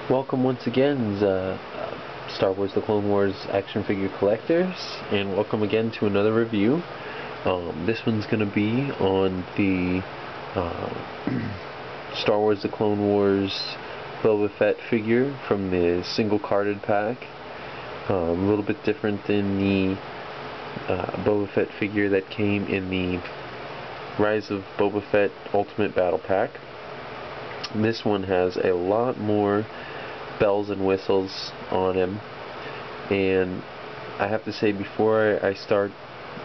Welcome once again, Star Wars The Clone Wars action figure collectors, and welcome again to another review. This one's going to be on the Star Wars The Clone Wars Boba Fett figure from the single carded pack. A little bit different than the Boba Fett figure that came in the Rise of Boba Fett Ultimate Battle Pack. This one has a lot more bells and whistles on him, and I have to say, before I start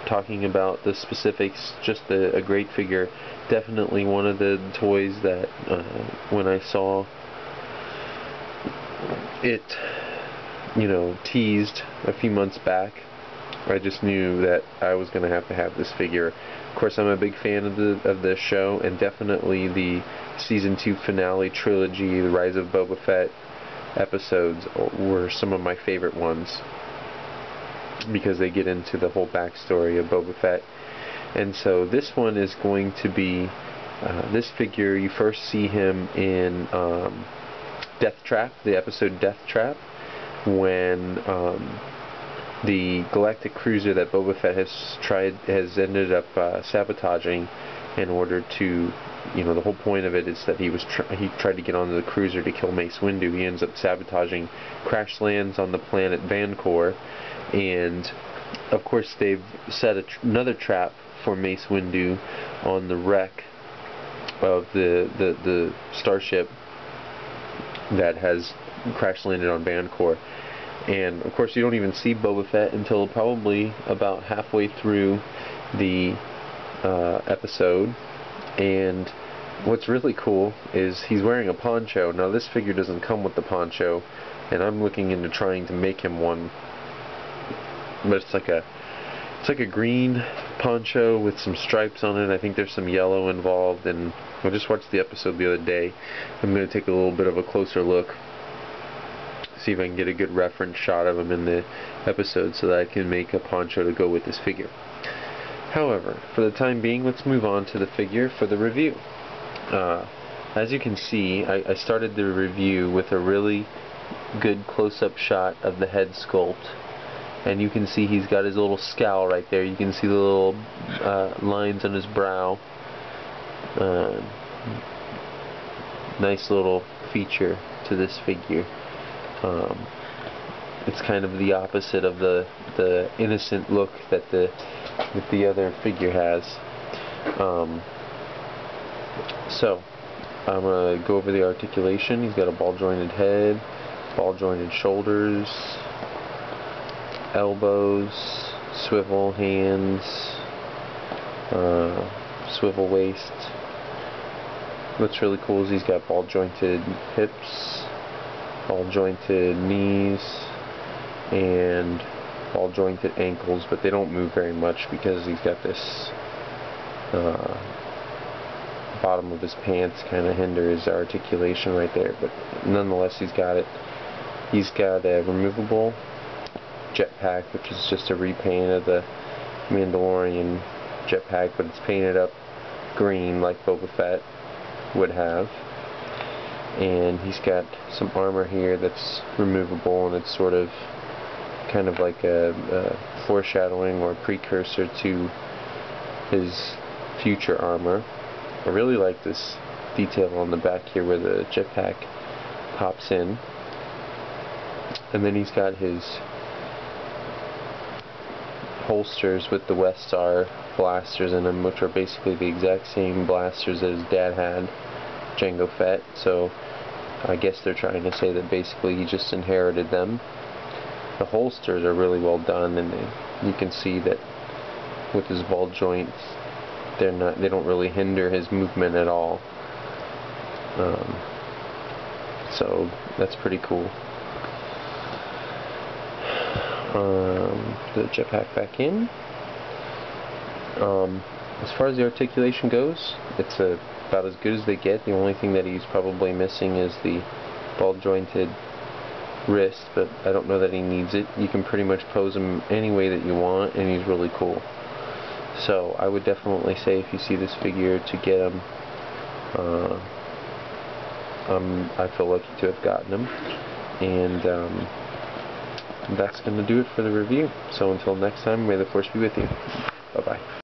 talking about the specifics, just a great figure. Definitely one of the toys that when I saw it teased a few months back, I just knew that I was going to have this figure. Of course, I'm a big fan of the show, and definitely the Season 2 finale trilogy, the Rise of Boba Fett episodes, were some of my favorite ones, because they get into the whole backstory of Boba Fett. And so this one is going to be, this figure, you first see him in Death Trap, the episode Death Trap, when the galactic cruiser that Boba Fett has ended up sabotaging in order to, the whole point of it is that he tried to get onto the cruiser to kill Mace Windu. He ends up sabotaging, crash lands on the planet Vancor, and of course they've set another trap for Mace Windu on the wreck of the starship that has crash landed on Vancor. And of course you don't even see Boba Fett until probably about halfway through the episode. And what's really cool is he's wearing a poncho. Now this figure doesn't come with the poncho, and I'm looking into trying to make him one. But it's like a green poncho with some stripes on it. I think there's some yellow involved, and I just watched the episode the other day. I'm going to take a little bit of a closer look, see if I can get a good reference shot of him in the episode so that I can make a poncho to go with this figure. However, for the time being, let's move on to the figure for the review. As you can see, I started the review with a really good close-up shot of the head sculpt, and you can see he's got his little scowl right there. You can see the little lines on his brow. Nice little feature to this figure. It's kind of the opposite of the innocent look that the other figure has. So I'm going to go over the articulation. He's got a ball jointed head, ball jointed shoulders, elbows, swivel hands, swivel waist. What's really cool is he's got ball jointed hips, ball jointed knees, and ball jointed ankles, but they don't move very much because he's got this bottom of his pants kind of hinder his articulation right there, but nonetheless he's got it. He's got a removable jetpack, which is just a repaint of the Mandalorian jetpack, but it's painted up green like Boba Fett would have. And he's got some armor here that's removable, and it's sort of kind of like a foreshadowing or precursor to his future armor. I really like this detail on the back here where the jetpack pops in. And then he's got his holsters with the Westar blasters in them, which are basically the exact same blasters that his dad had, Jango Fett. So I guess they're trying to say that basically he just inherited them. The holsters are really well done, and you can see that with his ball joints, they don't really hinder his movement at all. So that's pretty cool. The jetpack back in. As far as the articulation goes, it's about as good as they get. The only thing that he's probably missing is the ball jointed wrist, but I don't know that he needs it. You can pretty much pose him any way that you want, and he's really cool. So I would definitely say, if you see this figure, to get him. I feel lucky to have gotten them. And that's going to do it for the review. So until next time, may the Force be with you. Bye-bye.